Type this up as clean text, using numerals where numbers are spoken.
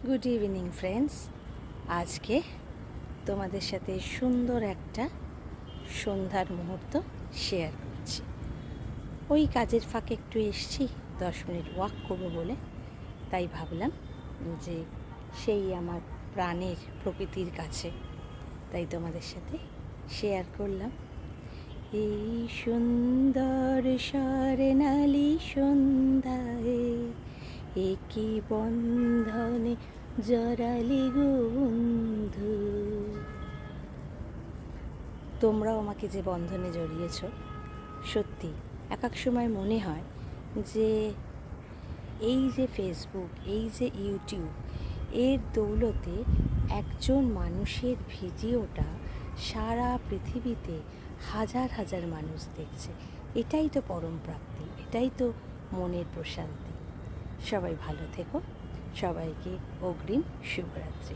Good evening friends. আজকে তোমাদের সাথে সুন্দর একটা সন্ধ্যার মুহূর্ত শেয়ার করছি। ওই কাজের ফাঁকে একটু এসছি 10 মিনিট ওয়াক করবো বলে, তাই ভাবলাম যে সেই আমার প্রাণের প্রকৃতির কাছে, তাই তোমাদের সাথে শেয়ার করলাম। এই সুন্দর স্বর্ণালী সন্ধ্যায় একই বন্ধনে জড়ালি গো বন্ধু। তোমরাও আমাকে যে বন্ধনে জড়িয়েছ, সত্যি এক এক সময় মনে হয় যে এই যে ফেসবুক, এই যে ইউটিউব, এর দৌলতে একজন মানুষের ভিডিওটা সারা পৃথিবীতে হাজার হাজার মানুষ দেখছে। এটাই তো পরম প্রাপ্তি, এটাই তো মনের প্রশান্তি। সবাই ভালো থেকো, সবাইকে অগ্রিম শুভরাত্রি।